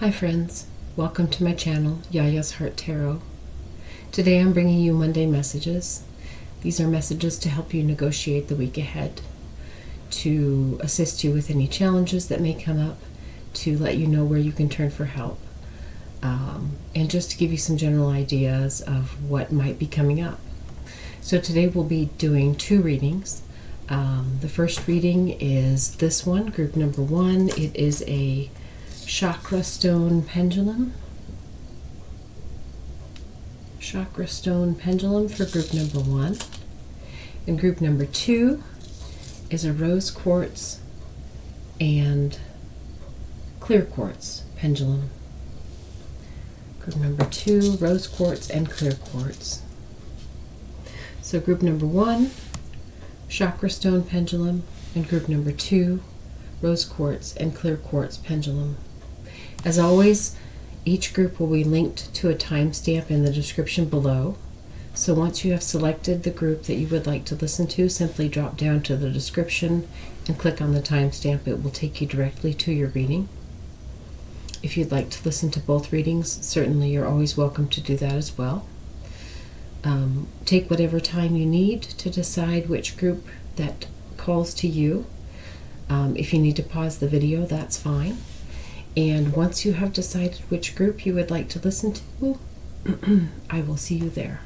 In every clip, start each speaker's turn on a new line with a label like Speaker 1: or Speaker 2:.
Speaker 1: Hi friends, welcome to my channel, YiaYia's Heart Tarot. Today I'm bringing you Monday messages. These are messages to help you negotiate the week ahead, to assist you with any challenges that may come up, to let you know where you can turn for help, and just to give you some general ideas of what might be coming up. So today we'll be doing two readings. The first reading is this one, group number 1. It is a Chakra stone pendulum. Chakra stone pendulum for group number 1. And group number 2 is a rose quartz and clear quartz pendulum. Group number 2, rose quartz and clear quartz. So group number 1, chakra stone pendulum, and group number 2, rose quartz and clear quartz pendulum. As always, each group will be linked to a timestamp in the description below. So once you have selected the group that you would like to listen to, simply drop down to the description and click on the timestamp. It will take you directly to your reading. If you'd like to listen to both readings, certainly you're always welcome to do that as well. Take whatever time you need to decide which group that calls to you. If you need to pause the video, that's fine. And once you have decided which group you would like to listen to, I will see you there.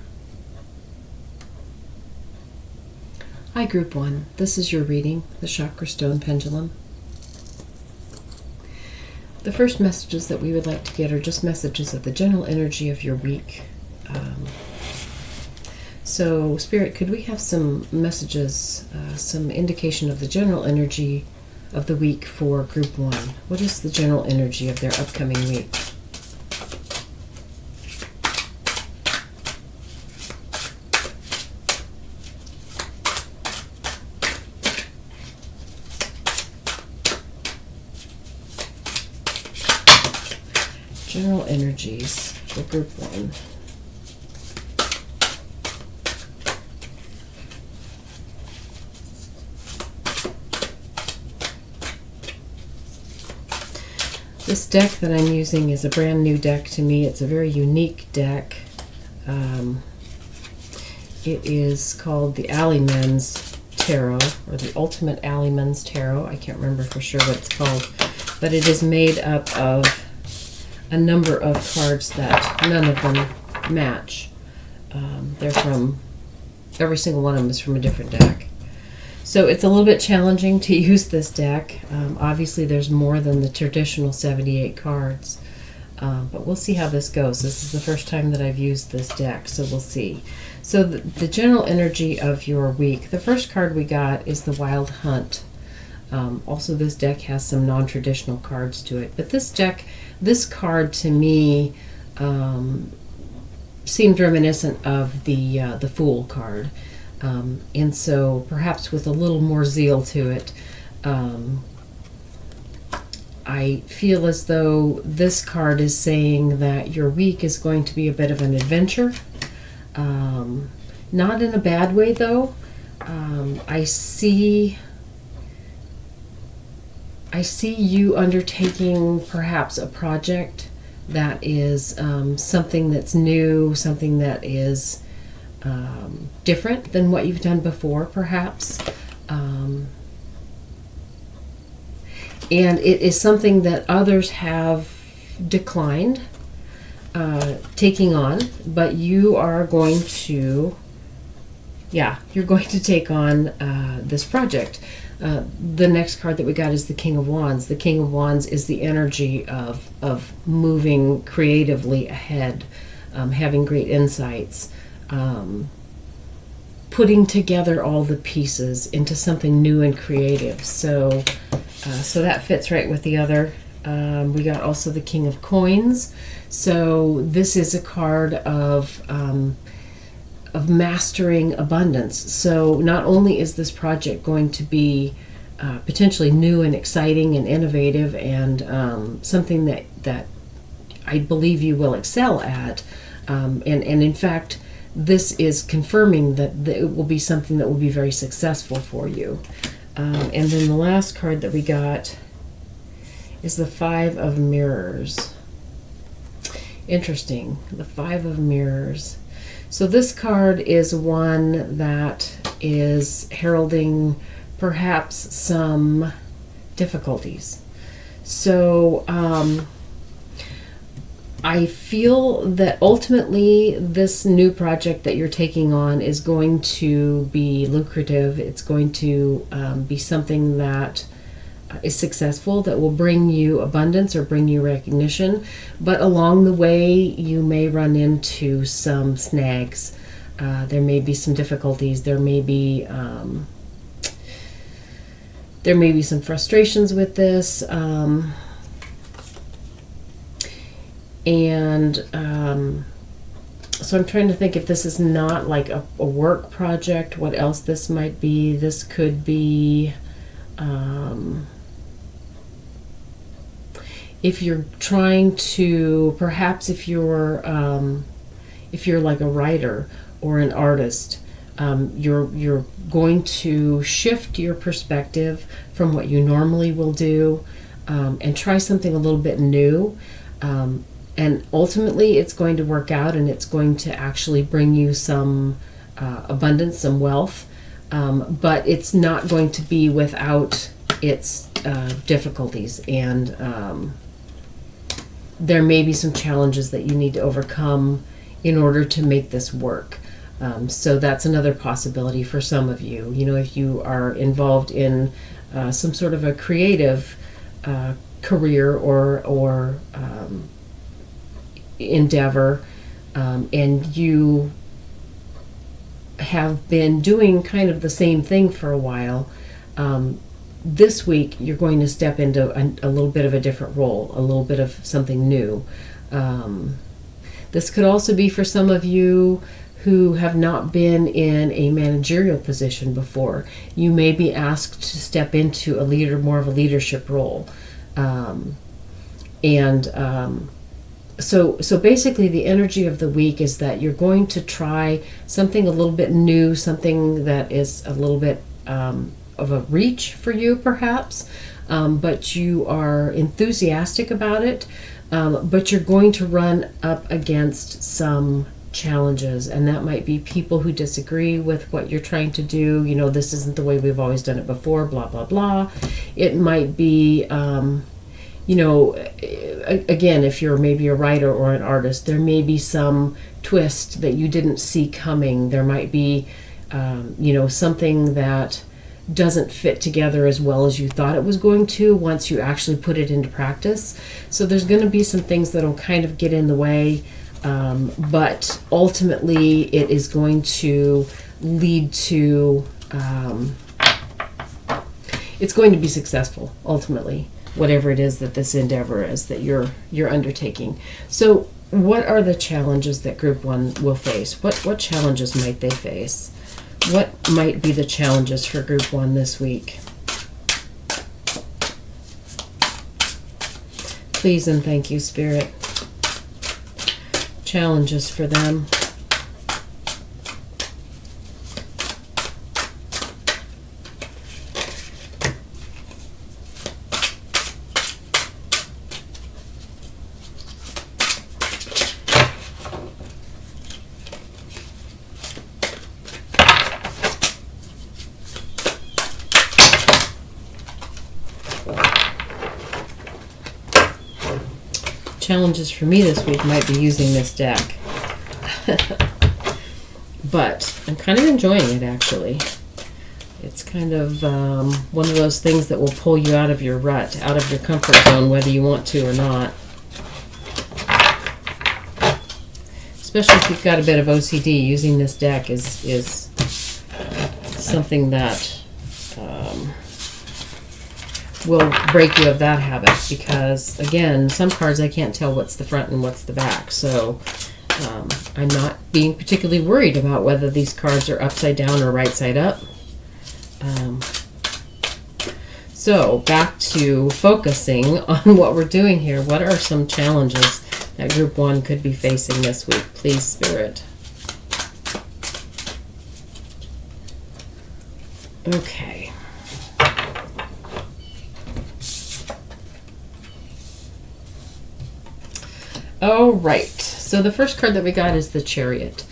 Speaker 1: Hi, Group 1. This is your reading, the Chakra Stone Pendulum. The first messages that we would like to get are just messages of the general energy of your week. So, Spirit, could we have some messages, some indication of the general energy of the week for Group 1? What is the general energy of their upcoming week? General energies for Group 1. This deck that I'm using is a brand new deck to me. It's a very unique deck. It is called the Alleyman's Tarot, or the Ultimate Alleyman's Tarot. I can't remember for sure what it's called, but it is made up of a number of cards that none of them match. They're from, every single one of them is from a different deck. So it's a little bit challenging to use this deck. Obviously there's more than the traditional 78 cards, but we'll see how this goes. This is the first time that I've used this deck, so we'll see. So the general energy of your week, the first card we got is the Wild Hunt. Also this deck has some non-traditional cards to it, but this card to me seemed reminiscent of the Fool card. And so perhaps with a little more zeal to it, I feel as though this card is saying that your week is going to be a bit of an adventure. Not in a bad way though. I see you undertaking perhaps a project that is something that's new, something that is different than what you've done before, perhaps. And it is something that others have declined taking on, but you are going to, you're going to take on this project. The next card that we got is the King of Wands. The King of Wands is the energy of moving creatively ahead, having great insights, putting together all the pieces into something new and creative. So that fits right with the other. We got also the King of Coins. So this is a card of mastering abundance. So not only is this project going to be potentially new and exciting and innovative and something that I believe you will excel at, and in fact this is confirming that it will be something that will be very successful for you. And then the last card that we got is the Five of Mirrors. Interesting. The Five of Mirrors. So this card is one that is heralding perhaps some difficulties. So I feel that ultimately this new project that you're taking on is going to be lucrative. It's going to be something that is successful, that will bring you abundance or bring you recognition. But along the way, you may run into some snags. There may be some difficulties. There may be some frustrations with this. So I'm trying to think, if this is not like a work project, what else this might be. This could be if you're trying to, perhaps if you're like a writer or an artist, you're going to shift your perspective from what you normally will do, and try something a little bit new. And ultimately it's going to work out, and it's going to actually bring you some abundance, some wealth. But it's not going to be without its difficulties, and there may be some challenges that you need to overcome in order to make this work. So that's another possibility for some of you. You know, if you are involved in some sort of a creative career or endeavor, and you have been doing kind of the same thing for a while, this week you're going to step into a little bit of a different role, a little bit of something new. This could also be for some of you who have not been in a managerial position before. You may be asked to step into more of a leadership role. So basically the energy of the week is that you're going to try something a little bit new, something that is a little bit of a reach for you perhaps, but you are enthusiastic about it, but you're going to run up against some challenges, and that might be people who disagree with what you're trying to do. You know, this isn't the way we've always done it before, blah, blah, blah. It might be, you know, again, if you're maybe a writer or an artist, there may be some twist that you didn't see coming. There might be, you know, something that doesn't fit together as well as you thought it was going to once you actually put it into practice. So there's going to be some things that'll kind of get in the way, but ultimately it is going to lead to, it's going to be successful ultimately, whatever it is that this endeavor is that you're undertaking. So what are the challenges that Group 1 will face? What challenges might they face? What might be the challenges for Group 1 this week? Please and thank you, Spirit. Challenges for them. Challenges for me this week might be using this deck. But I'm kind of enjoying it, actually. It's kind of one of those things that will pull you out of your rut, out of your comfort zone, whether you want to or not. Especially if you've got a bit of OCD, using this deck is something that will break you of that habit, because again, some cards I can't tell what's the front and what's the back, so I'm not being particularly worried about whether these cards are upside down or right side up. So back to focusing on what we're doing here. What are some challenges that Group 1 could be facing this week? Please, Spirit. Okay. All right. So the first card that we got is the Chariot.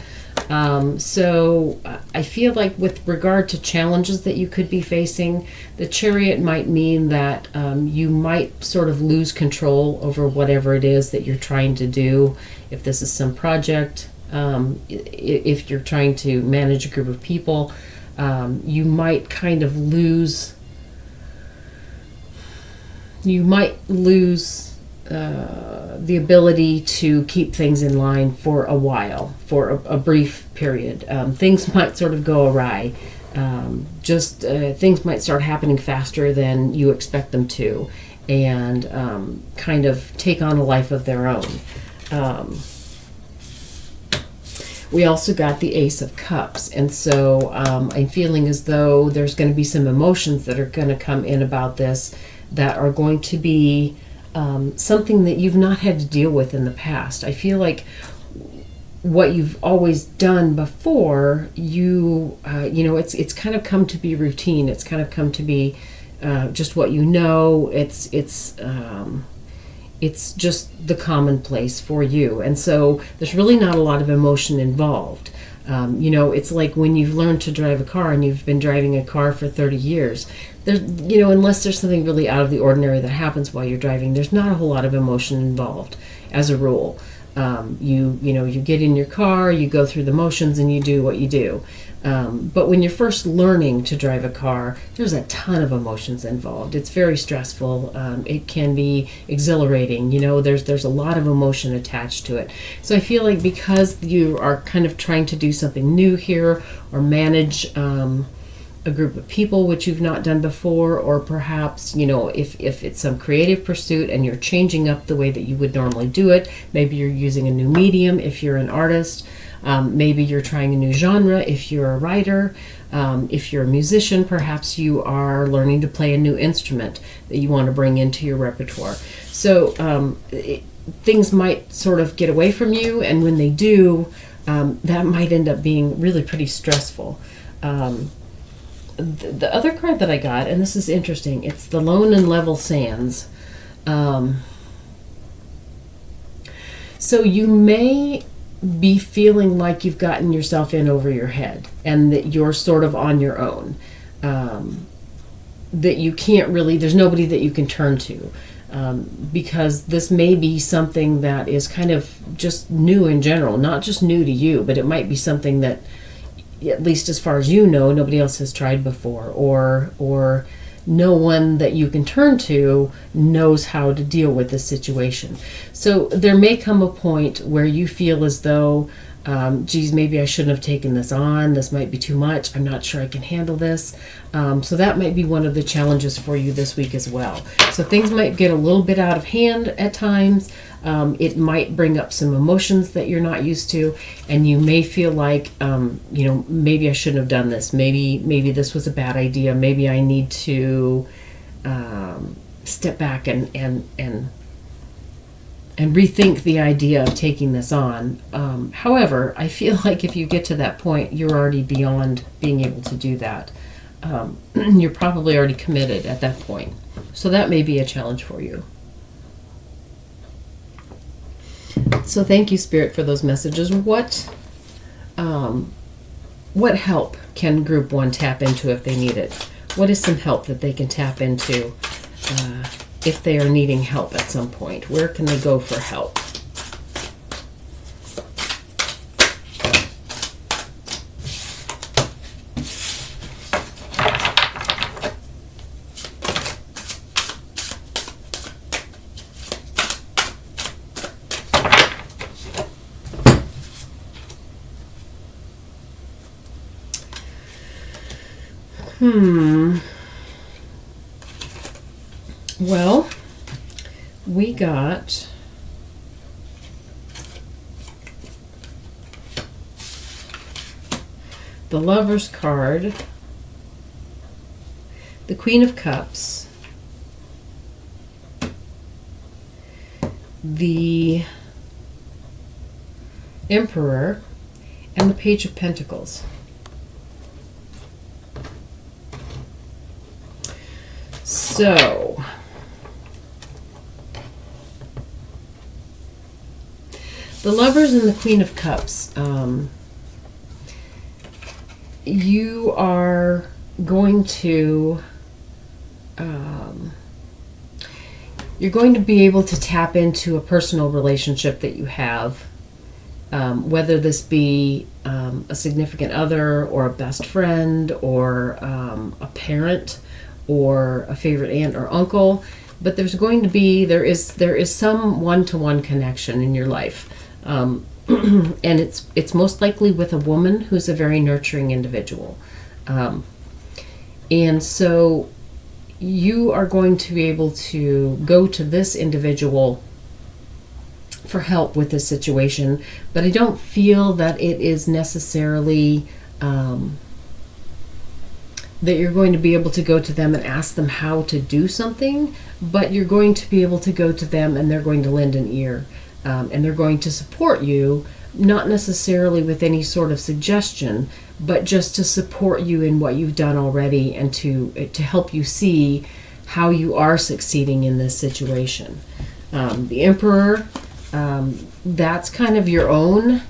Speaker 1: So I feel like with regard to challenges that you could be facing, the Chariot might mean that you might sort of lose control over whatever it is that you're trying to do. If this is some project, if you're trying to manage a group of people, you might kind of lose. You might lose the ability to keep things in line for a while, for a brief period. Things might sort of go awry. Things might start happening faster than you expect them to, and kind of take on a life of their own. We also got the Ace of Cups, and so I'm feeling as though there's going to be some emotions that are going to come in about this that are going to be something that you've not had to deal with in the past. I feel like what you've always done before, it's kind of come to be routine. It's kind of come to be just what you know. It's just the commonplace for you, and so there's really not a lot of emotion involved. It's like when you've learned to drive a car and you've been driving a car for 30 years. There's, unless there's something really out of the ordinary that happens while you're driving, there's not a whole lot of emotion involved, as a rule. You get in your car, you go through the motions, and you do what you do. But when you're first learning to drive a car, there's a ton of emotions involved. It's very stressful. It can be exhilarating. There's a lot of emotion attached to it. So I feel like because you are kind of trying to do something new here, or manage a group of people which you've not done before, or perhaps if it's some creative pursuit and you're changing up the way that you would normally do it, maybe you're using a new medium if you're an artist. Maybe you're trying a new genre if you're a writer. If you're a musician, perhaps you are learning to play a new instrument that you want to bring into your repertoire. So things might sort of get away from you, and when they do, that might end up being really pretty stressful. The other card that I got, and this is interesting, it's the Lone and Level Sands. So you may be feeling like you've gotten yourself in over your head and that you're sort of on your own, that you can't really, there's nobody that you can turn to, because this may be something that is kind of just new in general, not just new to you, but it might be something that, at least as far as you know, nobody else has tried before, or no one that you can turn to knows how to deal with this situation. So there may come a point where you feel as though, geez, maybe I shouldn't have taken this on. This might be too much. I'm not sure I can handle this. So that might be one of the challenges for you this week as well. So things might get a little bit out of hand at times. It might bring up some emotions that you're not used to, and you may feel like, maybe I shouldn't have done this. Maybe this was a bad idea. Maybe I need to step back and rethink the idea of taking this on. However, I feel like if you get to that point, you're already beyond being able to do that. You're probably already committed at that point. So that may be a challenge for you. So thank you, Spirit, for those messages. What help can Group 1 tap into if they need it? What is some help that they can tap into if they are needing help at some point? Where can they go for help? Well, we got the Lover's card, the Queen of Cups, the Emperor, and the Page of Pentacles. So The Lovers and the Queen of Cups. You are going to you're going to be able to tap into a personal relationship that you have, whether this be a significant other or a best friend or a parent or a favorite aunt or uncle. But there is some one-to-one connection in your life, and it's most likely with a woman who's a very nurturing individual, and so you are going to be able to go to this individual for help with this situation, but I don't feel that it is necessarily that you're going to be able to go to them and ask them how to do something, but you're going to be able to go to them and they're going to lend an ear, and they're going to support you, not necessarily with any sort of suggestion, but just to support you in what you've done already and to help you see how you are succeeding in this situation. The Emperor, that's kind of your own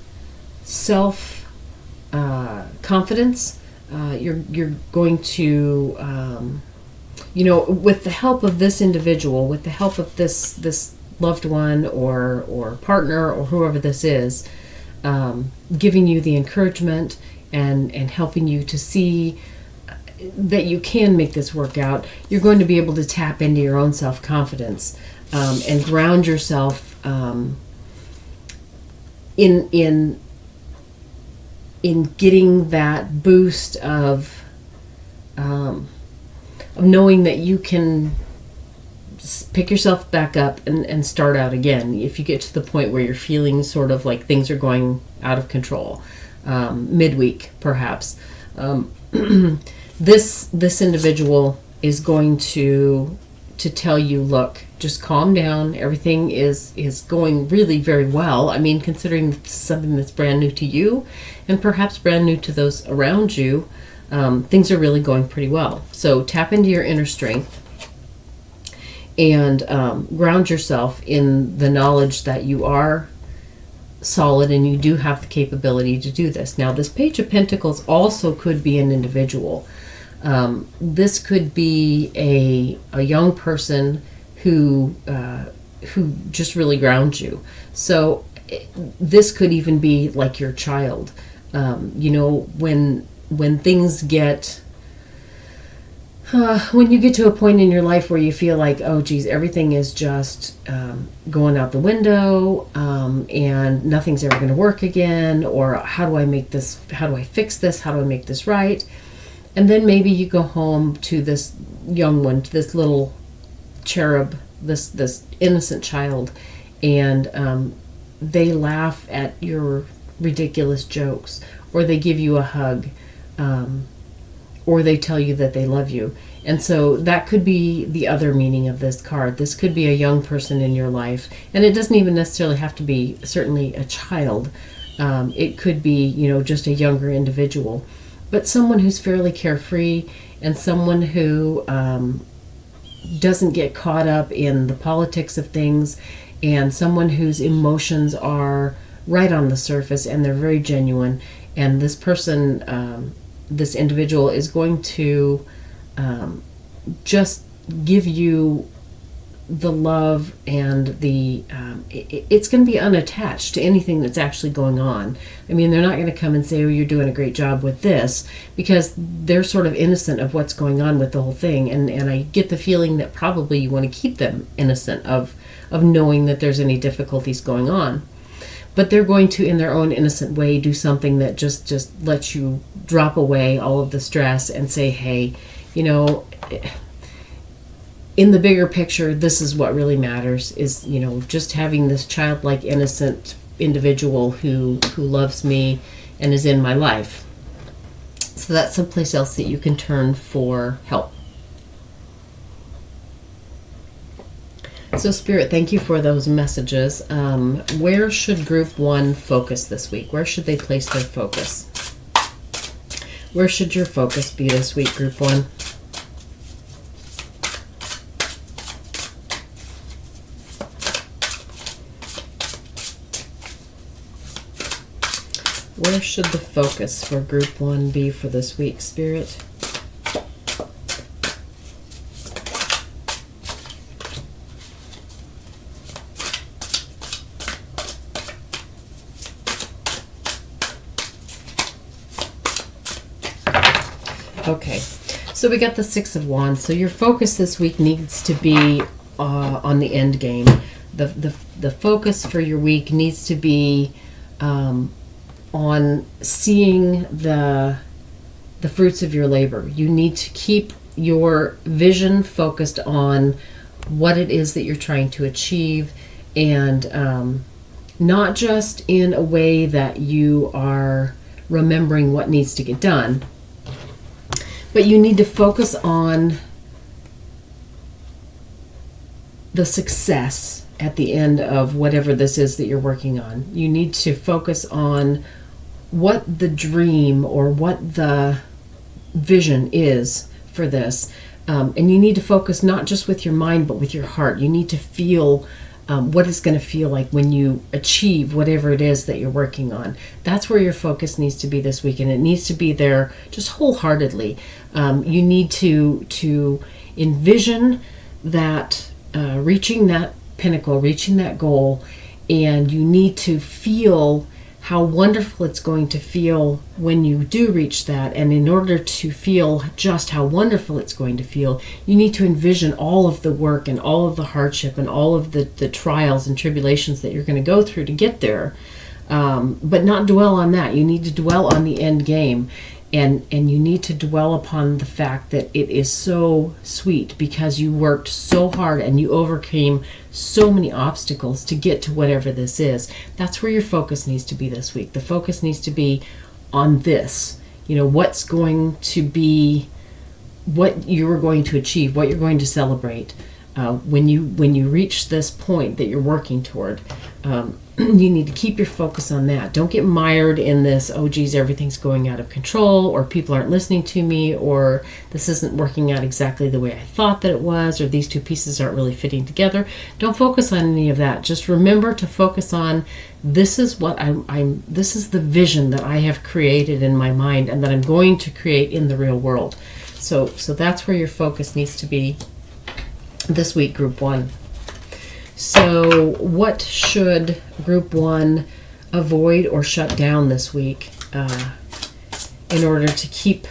Speaker 1: self confidence. You're going to, with the help of this individual, with the help of this loved one or partner or whoever this is, giving you the encouragement and helping you to see that you can make this work out, you're going to be able to tap into your own self-confidence and ground yourself in getting that boost of knowing that you can pick yourself back up and start out again if you get to the point where you're feeling sort of like things are going out of control, midweek perhaps. This individual is going to tell you, look, just calm down. Everything is going really very well. I mean, considering this is something that's brand new to you and perhaps brand new to those around you, things are really going pretty well. So tap into your inner strength and ground yourself in the knowledge that you are solid and you do have the capability to do this. Now, this Page of Pentacles also could be an individual. This could be a young person who just really grounds you. So this could even be like your child. When things get when you get to a point in your life where you feel like, oh geez, everything is just going out the window, and nothing's ever going to work again, or how do I fix this, how do I make this right? And then maybe you go home to this young one, to this little cherub, this innocent child, and they laugh at your ridiculous jokes, or they give you a hug, or they tell you that they love you. And so that could be the other meaning of this card. This could be a young person in your life, and it doesn't even necessarily have to be certainly a child. It could be, just a younger individual, but someone who's fairly carefree and someone who doesn't get caught up in the politics of things, and someone whose emotions are right on the surface and they're very genuine. And this person, this individual is going to just give you the love and it's going to be unattached to anything that's actually going on. I mean, they're not going to come and say, oh, you're doing a great job with this, because they're sort of innocent of what's going on with the whole thing. And I get the feeling that probably you want to keep them innocent of knowing that there's any difficulties going on. But they're going to, in their own innocent way, do something that just lets you drop away all of the stress and say, hey, in the bigger picture, this is what really matters, is, just having this childlike, innocent individual who loves me and is in my life. So that's someplace else that you can turn for help. So Spirit, thank you for those messages. Where should Group 1 focus this week? Where should they place their focus? Where should your focus be this week, Group 1? Where should the focus for Group 1 be for this week, Spirit? Okay, so we got the Six of Wands. So your focus this week needs to be on the end game. The focus for your week needs to be on seeing the fruits of your labor. You need to keep your vision focused on what it is that you're trying to achieve, and not just in a way that you are remembering what needs to get done, but you need to focus on the success at the end of whatever this is that you're working on. You need to focus on what the dream or what the vision is for this. And you need to focus not just with your mind, but with your heart. You need to feel what it's going to feel like when you achieve whatever it is that you're working on. That's where your focus needs to be this week, and it needs to be there just wholeheartedly. You need to envision that reaching that pinnacle, reaching that goal, and you need to feel how wonderful it's going to feel when you do reach that. And in order to feel just how wonderful it's going to feel, you need to envision all of the work and all of the hardship and all of the trials and tribulations that you're going to go through to get there, but not dwell on that. You need to dwell on the end game. And you need to dwell upon the fact that it is so sweet because you worked so hard and you overcame so many obstacles to get to whatever this is. That's where your focus needs to be this week. The focus needs to be on this. What's going to be, what you're going to achieve, what you're going to celebrate when you reach this point that you're working toward. You need to keep your focus on that. Don't get mired in this, oh geez, everything's going out of control, or people aren't listening to me, or this isn't working out exactly the way I thought that it was, or these two pieces aren't really fitting together. Don't focus on any of that. Just remember to focus on, this is what this is the vision that I have created in my mind and that I'm going to create in the real world. So that's where your focus needs to be this week, Group 1. So what should Group 1 avoid or shut down this week in order to keep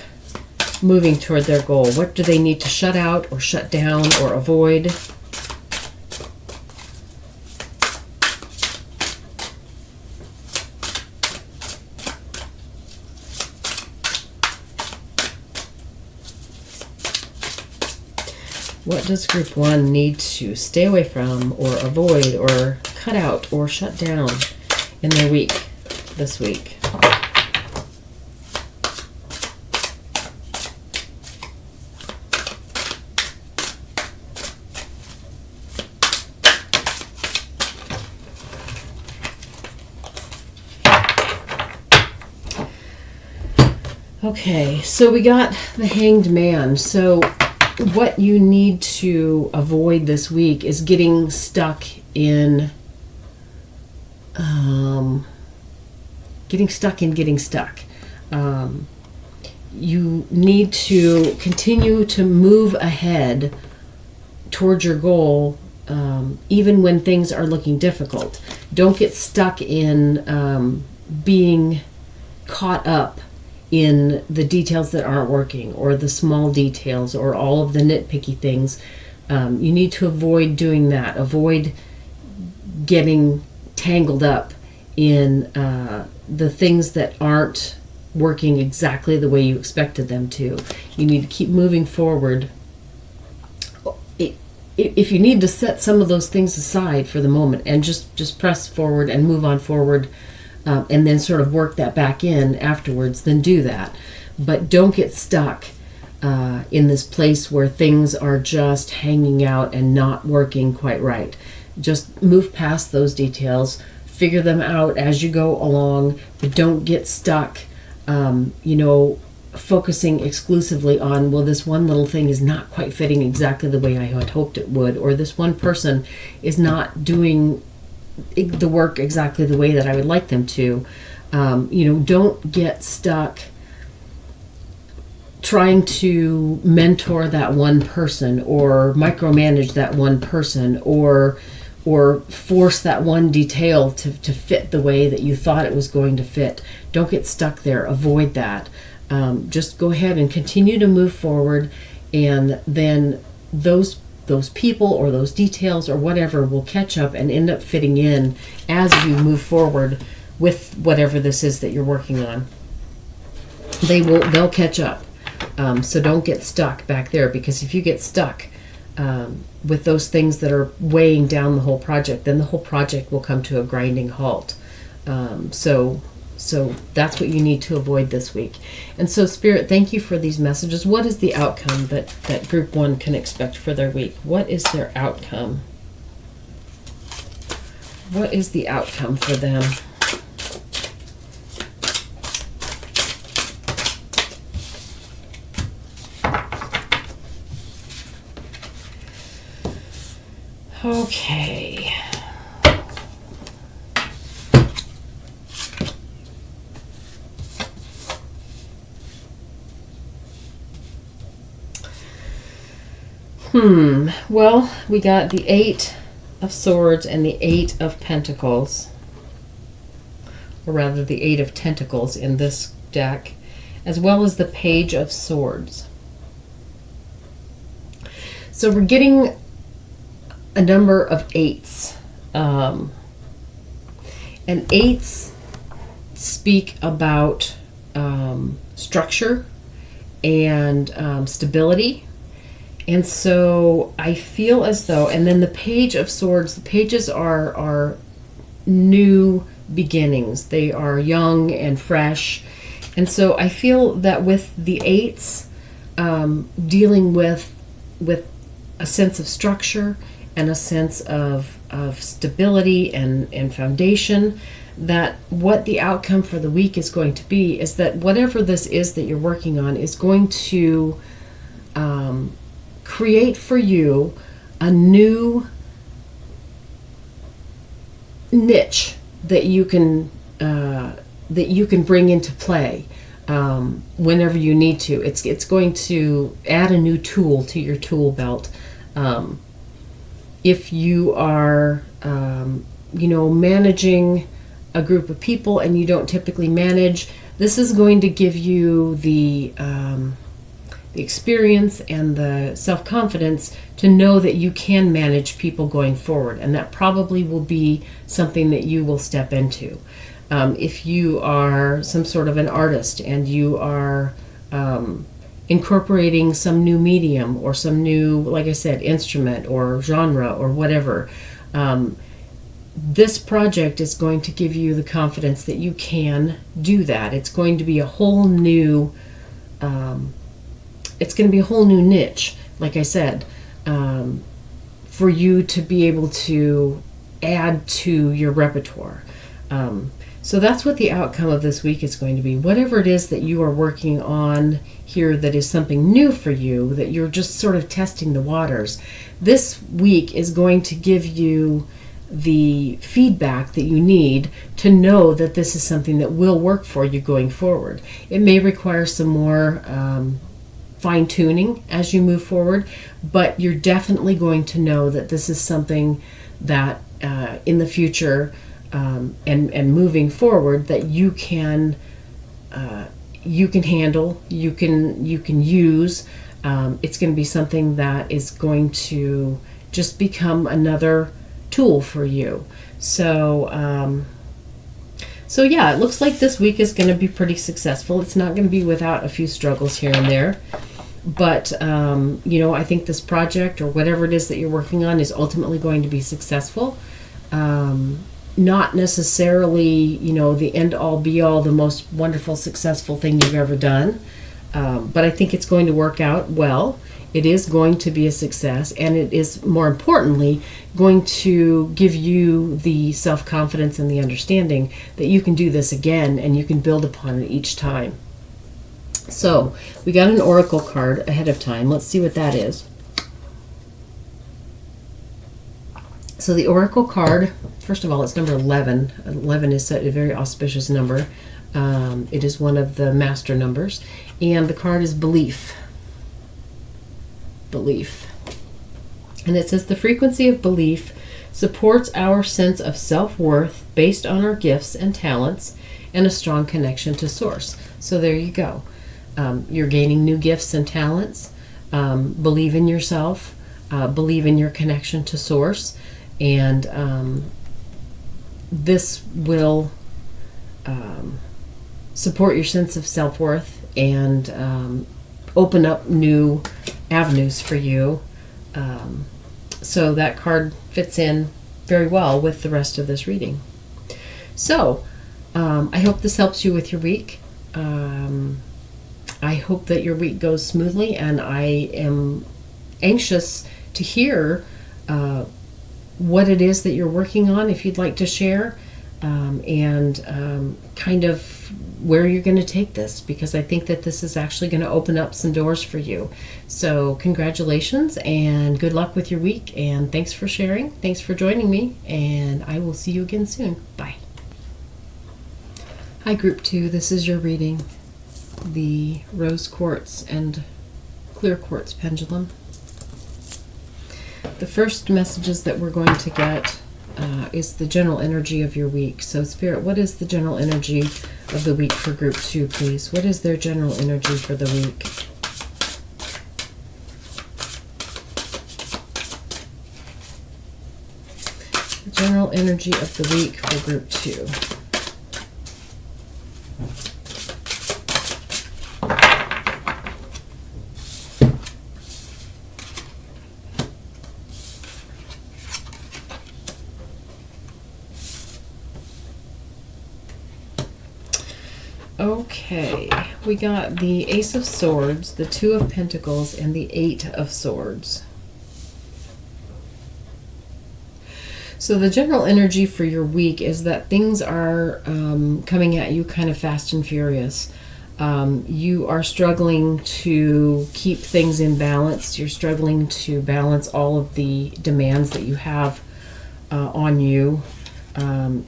Speaker 1: moving toward their goal? What do they need to shut out or shut down or avoid? What does Group 1 need to stay away from or avoid or cut out or shut down in their week this week? Okay, so we got the Hanged Man. So what you need to avoid this week is getting stuck in getting stuck. You need to continue to move ahead towards your goal, even when things are looking difficult. Don't get stuck in being caught up in the details that aren't working, or the small details, or all of the nitpicky things. You need to avoid doing that. Avoid getting tangled up in the things that aren't working exactly the way you expected them to. You need to keep moving forward. If you need to set some of those things aside for the moment and just press forward and move on forward, and then sort of work that back in afterwards, then do that. But don't get stuck in this place where things are just hanging out and not working quite right. Just move past those details, figure them out as you go along, but don't get stuck, focusing exclusively on, well, this one little thing is not quite fitting exactly the way I had hoped it would, or this one person is not doing the work exactly the way that I would like them to. Don't get stuck trying to mentor that one person or micromanage that one person or force that one detail to fit the way that you thought it was going to fit. Don't get stuck there. Avoid that. Just go ahead and continue to move forward, and then those people or those details or whatever will catch up and end up fitting in as you move forward with whatever this is that you're working on. They'll catch up. So don't get stuck back there, because if you get stuck with those things that are weighing down the whole project, then the whole project will come to a grinding halt. So that's what you need to avoid this week. And so, Spirit, thank you for these messages. What is the outcome that Group 1 can expect for their week? What is their outcome? What is the outcome for them? Okay. Well, we got the 8 of Swords and the 8 of Pentacles, or rather the 8 of Tentacles in this deck, as well as the Page of Swords. So we're getting a number of 8s. And 8s speak about structure and stability. And so I feel as though, and then the Page of Swords, the pages are new beginnings. They are young and fresh. And so I feel that with the 8s, dealing with a sense of structure and a sense of stability and foundation, that what the outcome for the week is going to be is that whatever this is that you're working on is going to create for you a new niche that you can bring into play whenever you need to. It's going to add a new tool to your tool belt. If you are managing a group of people and you don't typically manage, this is going to give you the experience and the self-confidence to know that you can manage people going forward, and that probably will be something that you will step into. If you are some sort of an artist and you are incorporating some new medium or some new, like I said, instrument or genre or whatever, this project is going to give you the confidence that you can do that. It's going to be a whole new niche, like I said, for you to be able to add to your repertoire. So that's what the outcome of this week is going to be. Whatever it is that you are working on here that is something new for you, that you're just sort of testing the waters, this week is going to give you the feedback that you need to know that this is something that will work for you going forward. It may require some more fine-tuning as you move forward, but you're definitely going to know that this is something that in the future and moving forward that you can handle, you can use. It's going to be something that is going to just become another tool for you. So yeah, it looks like this week is going to be pretty successful. It's not going to be without a few struggles here and there, but I think this project or whatever it is that you're working on is ultimately going to be successful. Not necessarily, the end all be all, the most wonderful, successful thing you've ever done. But I think it's going to work out well. It is going to be a success, and it is, more importantly, going to give you the self-confidence and the understanding that you can do this again and you can build upon it each time. So we got an oracle card ahead of time. Let's see what that is. So the Oracle card, first of all, it's number 11. 11 is a very auspicious number. It is one of the master numbers. And the card is belief. Belief. And it says the frequency of belief supports our sense of self-worth based on our gifts and talents and a strong connection to Source. So there you go. You're gaining new gifts and talents. Believe in yourself. Believe in your connection to Source. And this will support your sense of self-worth and open up new avenues for you. So that card fits in very well with the rest of this reading. So I hope this helps you with your week. I hope that your week goes smoothly, and I am anxious to hear what it is that you're working on, if you'd like to share, and kind of where you're going to take this, because I think that this is actually going to open up some doors for you. So congratulations and good luck with your week, and thanks for sharing. Thanks for joining me, and I will see you again soon. Bye. Hi, Group 2. This is your reading, the Rose Quartz and Clear Quartz Pendulum. The first messages that we're going to get is the general energy of your week. So, Spirit, what is the general energy of the week for Group 2, please? What is their general energy for the week? The general energy of the week for Group 2. Okay, we got the Ace of Swords, the Two of Pentacles, and the Eight of Swords. So the general energy for your week is that things are coming at you kind of fast and furious. You are struggling to keep things in balance. You're struggling to balance all of the demands that you have on you.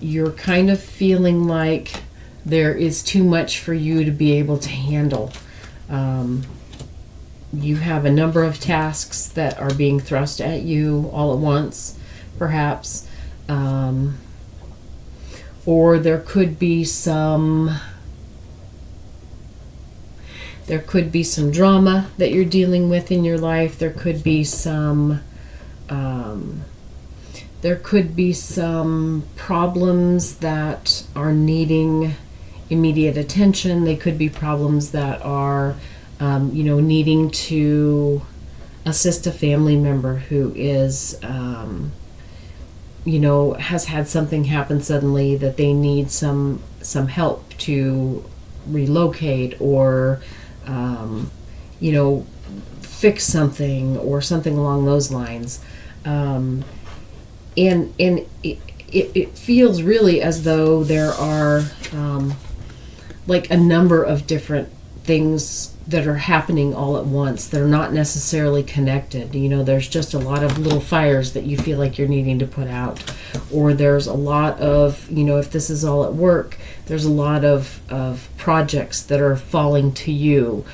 Speaker 1: You're kind of feeling like there is too much for you to be able to handle. You have a number of tasks that are being thrust at you all at once, perhaps. Or there could be some drama that you're dealing with in your life. There could be some problems that are needing immediate attention. They could be problems that are, needing to assist a family member who is, has had something happen suddenly that they need some help to relocate or, fix something or something along those lines. And it feels really as though there are like a number of different things that are happening all at once. They're not necessarily connected. There's just a lot of little fires that you feel like you're needing to put out. Or there's a lot of, if this is all at work, there's a lot of projects that are falling to you.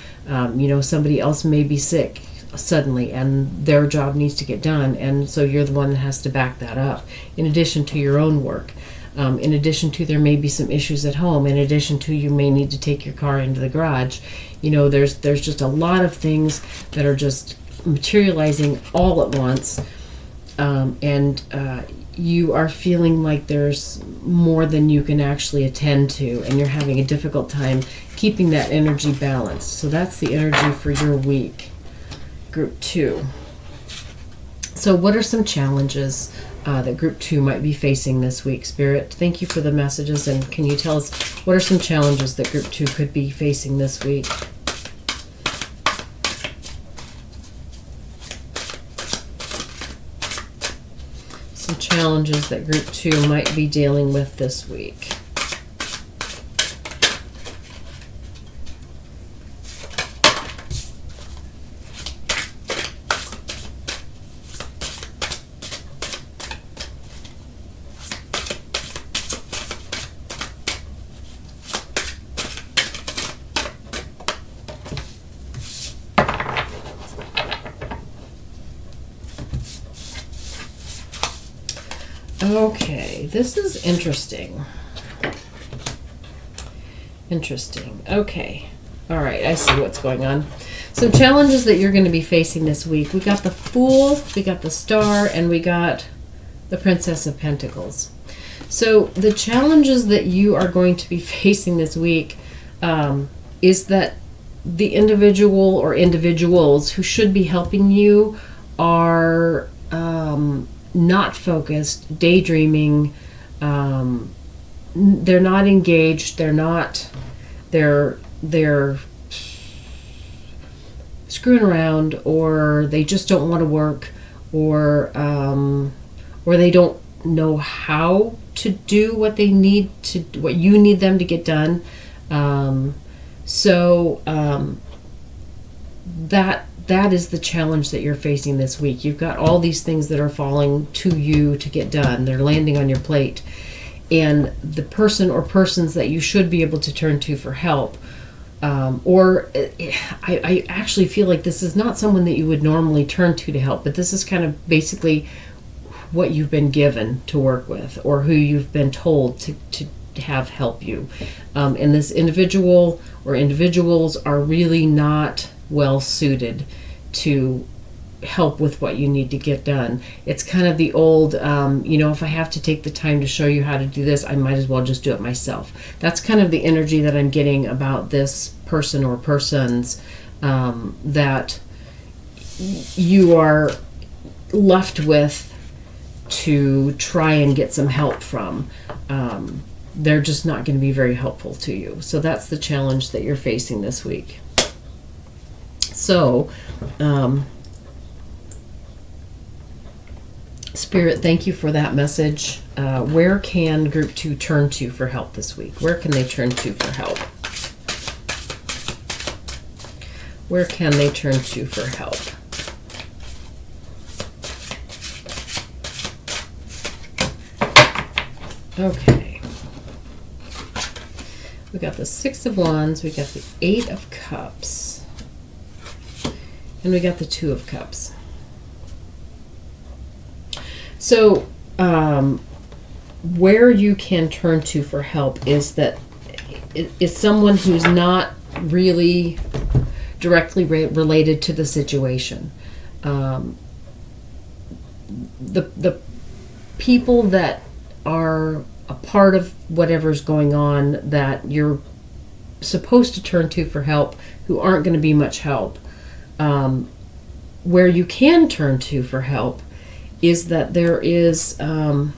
Speaker 1: Somebody else may be sick suddenly and their job needs to get done, and so you're the one that has to back that up, in addition to your own work. In addition to, there may be some issues at home. In addition to, you may need to take your car into the garage. There's just a lot of things that are just materializing all at once, and you are feeling like there's more than you can actually attend to, and you're having a difficult time keeping that energy balanced. So that's the energy for your week, Group 2. So what are some challenges that Group 2 might be facing this week, Spirit? Thank you for the messages, and can you tell us what are some challenges that Group 2 could be facing this week? Some challenges that Group 2 might be dealing with this week. Okay, this is interesting. Interesting. Okay. All right, I see what's going on. Some challenges that you're going to be facing this week. We got the Fool, we got the Star, and we got the Princess of Pentacles. So the challenges that you are going to be facing this week is that the individual or individuals who should be helping you are not focused, daydreaming. They're not engaged. They're screwing around, or they just don't want to work, or they don't know how to do what they need to, what you need them to get done. That is the challenge that you're facing this week. You've got all these things that are falling to you to get done. They're landing on your plate. And the person or persons that you should be able to turn to for help, I actually feel like this is not someone that you would normally turn to help, but this is kind of basically what you've been given to work with, or who you've been told to have help you. And this individual or individuals are really not well suited to help with what you need to get done. It's kind of the old, if I have to take the time to show you how to do this, I might as well just do it myself. That's kind of the energy that I'm getting about this person or persons, that you are left with to try and get some help from. They're just not going to be very helpful to you. So that's the challenge that you're facing this week. So, Spirit, thank you for that message. Where can Group 2 turn to for help this week? Where can they turn to for help? Where can they turn to for help? Okay. We got the Six of Wands, we got the Eight of Cups, and we got the Two of Cups. So, where you can turn to for help is someone who's not really directly related to the situation. The people that are a part of whatever's going on that you're supposed to turn to for help, who aren't going to be much help. Where you can turn to for help is that there is some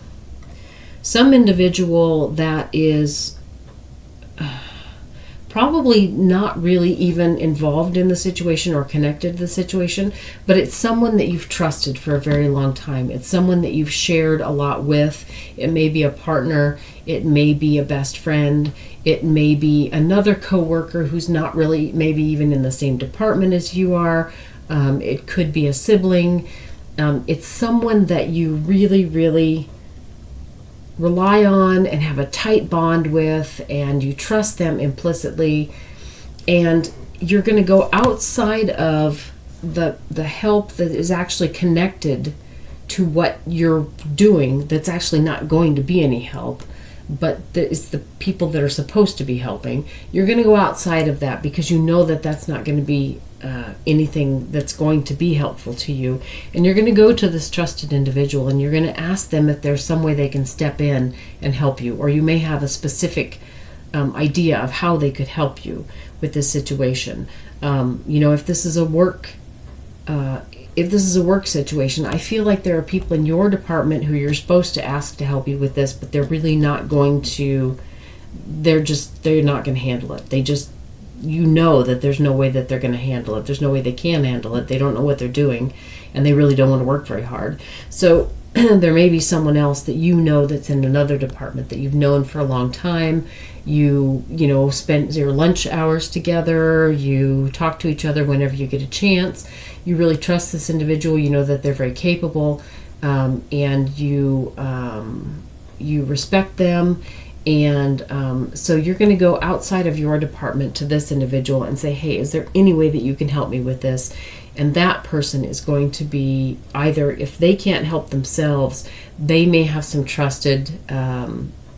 Speaker 1: individual that is probably not really even involved in the situation or connected to the situation, but it's someone that you've trusted for a very long time. It's someone that you've shared a lot with. It may be a partner, it may be a best friend, it may be another coworker who's not really maybe even in the same department as you are. It could be a sibling. It's someone that you really, really rely on and have a tight bond with, and you trust them implicitly, and you're going to go outside of the help that is actually connected to what you're doing, that's actually not going to be any help, but it's the people that are supposed to be helping. You're going to go outside of that because you know that that's not going to be anything that's going to be helpful to you, and you're going to go to this trusted individual and you're going to ask them if there's some way they can step in and help you, or you may have a specific idea of how they could help you with this situation. If this is a work situation, I feel like there are people in your department who you're supposed to ask to help you with this, but they're really not going to. They're not going to handle it. That there's no way that they're going to handle it. There's no way they can handle it. They don't know what they're doing, and they really don't want to work very hard. So there may be someone else that that's in another department that you've known for a long time. You spent your lunch hours together. You talk to each other whenever you get a chance. You really trust this individual. You know that they're very capable, and you respect them. And so you're going to go outside of your department to this individual and say, hey, is there any way that you can help me with this? And that person is going to be either, if they can't help themselves, they may have some trusted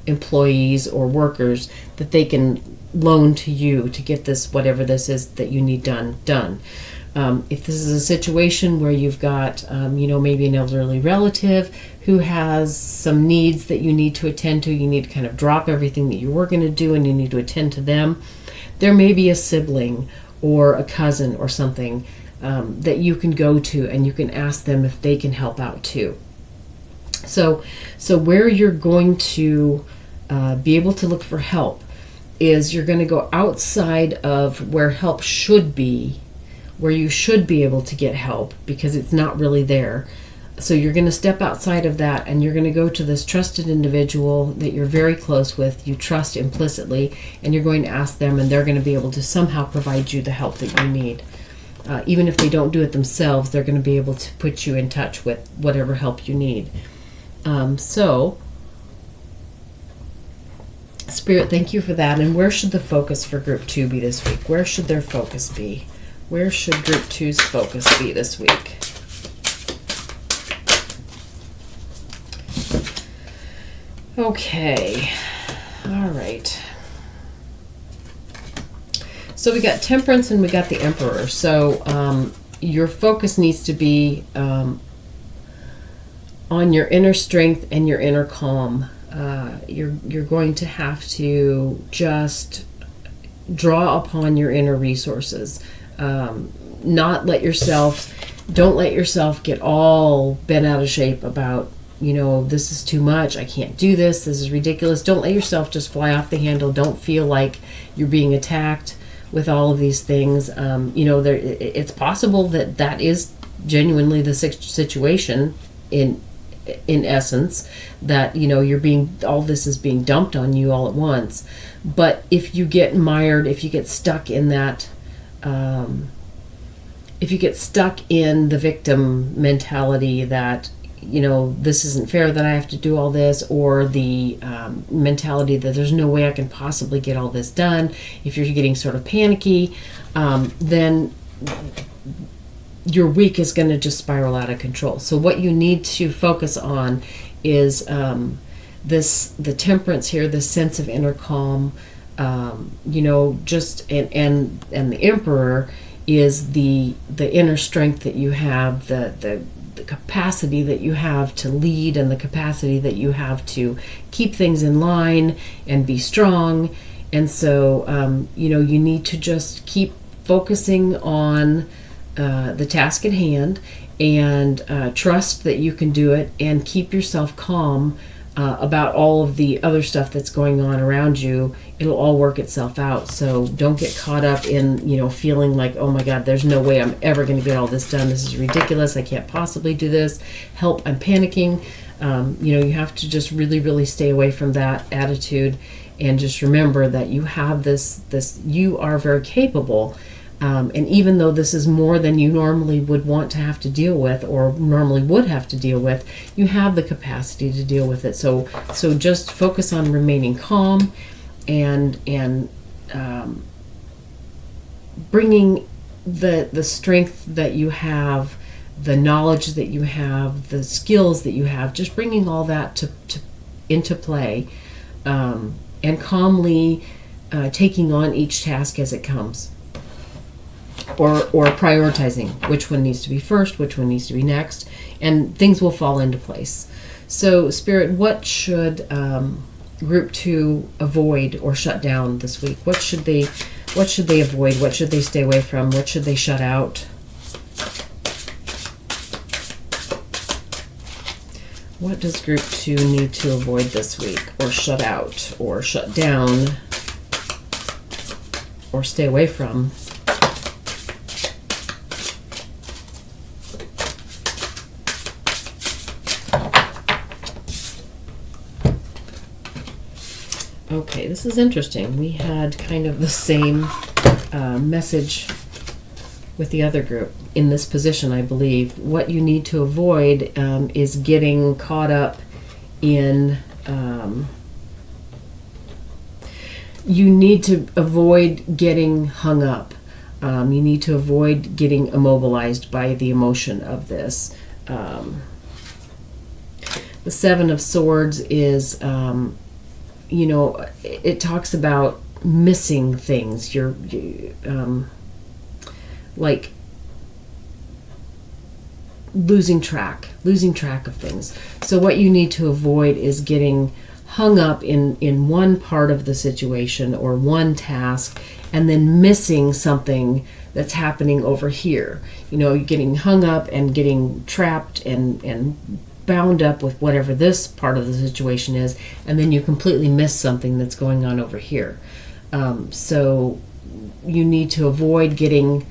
Speaker 1: employees or workers that they can loan to you to get this, whatever this is that you need done. If this is a situation where you've got, maybe an elderly relative who has some needs that you need to attend to, you need to kind of drop everything that you were going to do and you need to attend to them. There may be a sibling or a cousin or something that you can go to, and you can ask them if they can help out too. So where you're going to be able to look for help is you're going to go outside of where help should be, where you should be able to get help, because it's not really there. So you're going to step outside of that, and you're going to go to this trusted individual that you're very close with, you trust implicitly, and you're going to ask them, and they're going to be able to somehow provide you the help that you need. Even if they don't do it themselves, they're going to be able to put you in touch with whatever help you need. So, Spirit, thank you for that. And where should the focus for Group 2 be this week? Where should their focus be? Where should Group 2's focus be this week? Okay. All right. So we got Temperance and we got the Emperor. So your focus needs to be on your inner strength and your inner calm. You're going to have to just draw upon your inner resources. Don't let yourself get all bent out of shape about, this is too much, I can't do this is ridiculous. Don't let yourself just fly off the handle. Don't feel like you're being attacked with all of these things. It's possible that is genuinely the situation in essence, that all this is being dumped on you all at once. But if you get mired, if you get stuck in that, if you get stuck in the victim mentality that this isn't fair that I have to do all this, or the mentality that there's no way I can possibly get all this done, if you're getting sort of panicky, then your week is going to just spiral out of control. So what you need to focus on is the temperance here, the sense of inner calm, and the Emperor is the inner strength that you have, the capacity that you have to lead, and the capacity that you have to keep things in line and be strong. And so you need to just keep focusing on the task at hand, and trust that you can do it, and keep yourself calm about all of the other stuff that's going on around you. It'll all work itself out. So don't get caught up in feeling like, oh my God, there's no way I'm ever going to get all this done, this is ridiculous, I can't possibly do this, help, I'm panicking. You have to just really, really stay away from that attitude, and just remember that you have this you are very capable. And even though this is more than you normally would want to have to deal with, or normally would have to deal with, you have the capacity to deal with it. So just focus on remaining calm and bringing the strength that you have, the knowledge that you have, the skills that you have, just bringing all that into play, and calmly taking on each task as it comes. Or prioritizing which one needs to be first, which one needs to be next, and things will fall into place. So, Spirit, what should Group 2 avoid or shut down this week? What should they avoid? What should they stay away from? What should they shut out? What does Group 2 need to avoid this week, or shut out, or shut down, or stay away from? Okay, this is interesting. We had kind of the same message with the other group in this position, I believe. What you need to avoid is getting caught up in... you need to avoid getting hung up You need to avoid getting immobilized by the emotion of this. The Seven of Swords is, it talks about missing things. Like losing track of things. So what you need to avoid is getting hung up in one part of the situation or one task and then missing something that's happening over here. You're getting hung up and getting trapped and bound up with whatever this part of the situation is, and then you completely miss something that's going on over here. So you need to avoid getting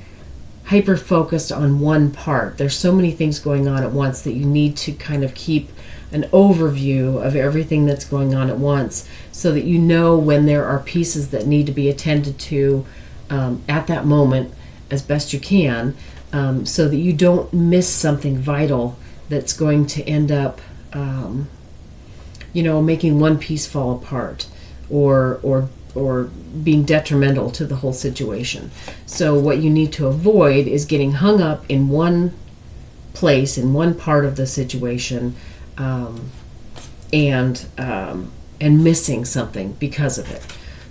Speaker 1: hyper-focused on one part. There's so many things going on at once that you need to kind of keep an overview of everything that's going on at once so that you know when there are pieces that need to be attended to at that moment as best you can, so that you don't miss something vital that's going to end up making one piece fall apart or being detrimental to the whole situation. So what you need to avoid is getting hung up in one place, in one part of the situation, and missing something because of it.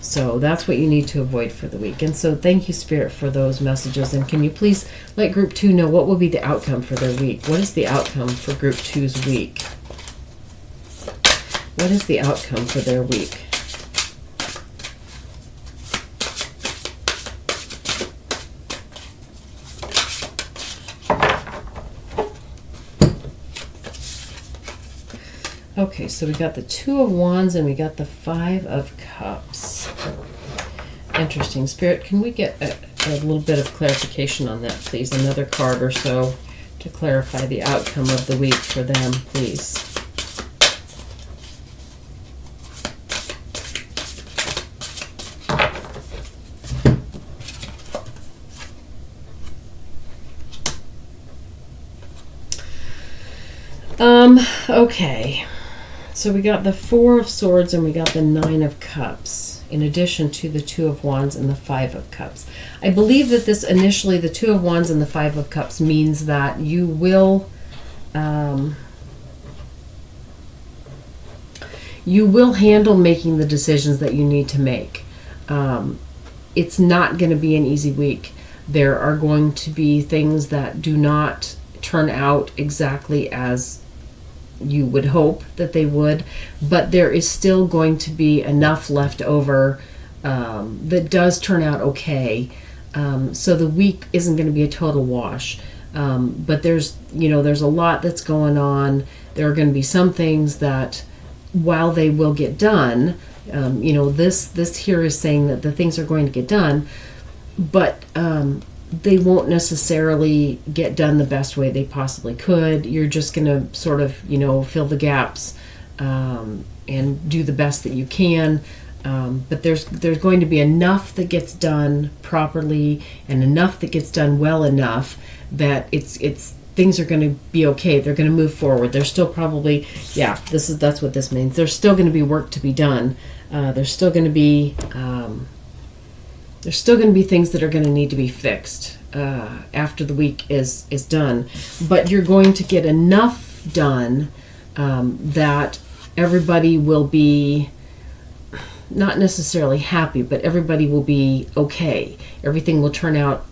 Speaker 1: So that's what you need to avoid for the week. And so thank you, Spirit, for those messages. And can you please let Group 2 know what will be the outcome for their week? What is the outcome for Group 2's week? What is the outcome for their week? Okay, so we got the Two of Wands and we got the Five of Cups. Interesting. Spirit, can we get a little bit of clarification on that, please? Another card or so to clarify the outcome of the week for them, please. Okay. So we got the Four of Swords and we got the Nine of Cups, in addition to the Two of Wands and the Five of Cups. I believe that this initially, the Two of Wands and the Five of Cups, means that you will handle making the decisions that you need to make. It's not going to be an easy week. There are going to be things that do not turn out exactly as you would hope that they would, but there is still going to be enough left over that does turn out okay. So the week isn't going to be a total wash. But there's a lot that's going on. There are going to be some things that, while they will get done, this here is saying that the things are going to get done, but they won't necessarily get done the best way they possibly could. You're just going to sort of, fill the gaps and do the best that you can. But there's going to be enough that gets done properly and enough that gets done well enough that it's things are going to be okay. They're going to move forward. There's still probably, that's what this means. There's still going to be work to be done. There's still going to be things that are going to need to be fixed after the week is done. But you're going to get enough done that everybody will be not necessarily happy, but everybody will be okay. Everything will turn out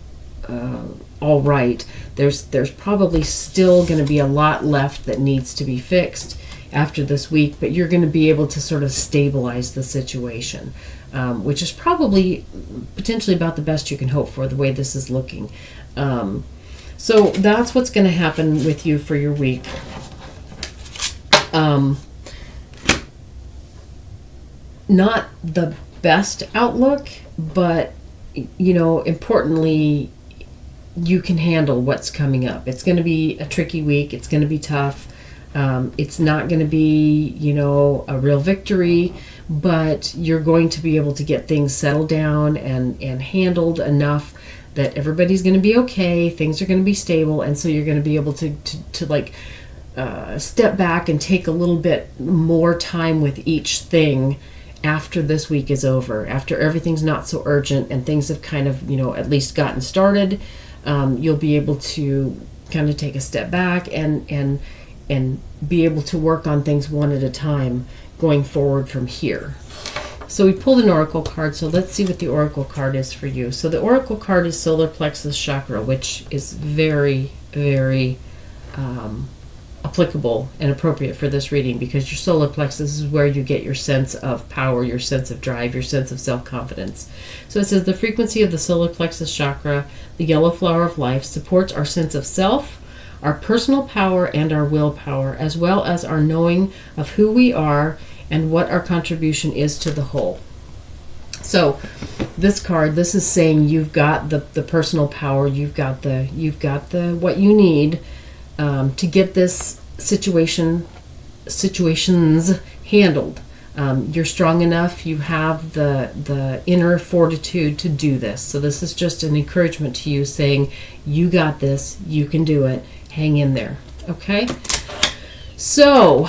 Speaker 1: all right. There's probably still going to be a lot left that needs to be fixed after this week, but you're going to be able to sort of stabilize the situation, which is probably potentially about the best you can hope for the way this is looking. So that's what's going to happen with you for your week. Not the best outlook, but importantly, you can handle what's coming up. It's going to be a tricky week. It's going to be tough. It's not going to be, a real victory, but you're going to be able to get things settled down and handled enough that everybody's going to be okay. Things are going to be stable. And so you're going to be able to step back and take a little bit more time with each thing after this week is over, after everything's not so urgent and things have kind of, at least gotten started, you'll be able to kind of take a step back and be able to work on things one at a time going forward from here. So we pulled an oracle card, so let's see what the oracle card is for you. So the oracle card is solar plexus chakra, which is very, very applicable and appropriate for this reading, because your solar plexus is where you get your sense of power, your sense of drive, your sense of self-confidence. So it says the frequency of the solar plexus chakra, the yellow flower of life, supports our sense of self, our personal power, and our willpower, as well as our knowing of who we are and what our contribution is to the whole. So this card, this is saying you've got the personal power, you've got the what you need to get this situations handled. You're strong enough, you have the inner fortitude to do this. So this is just an encouragement to you, saying you got this, you can do it, hang in there. Okay, so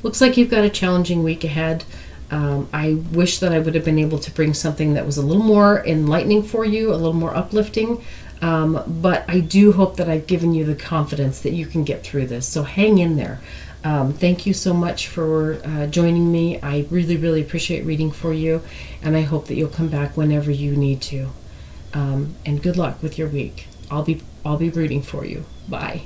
Speaker 1: looks like you've got a challenging week ahead. I wish that I would have been able to bring something that was a little more enlightening for you, a little more uplifting. But I do hope that I've given you the confidence that you can get through this. So hang in there. Thank you so much for joining me. I really, really appreciate reading for you. And I hope that you'll come back whenever you need to. And good luck with your week. I'll be rooting for you. Bye.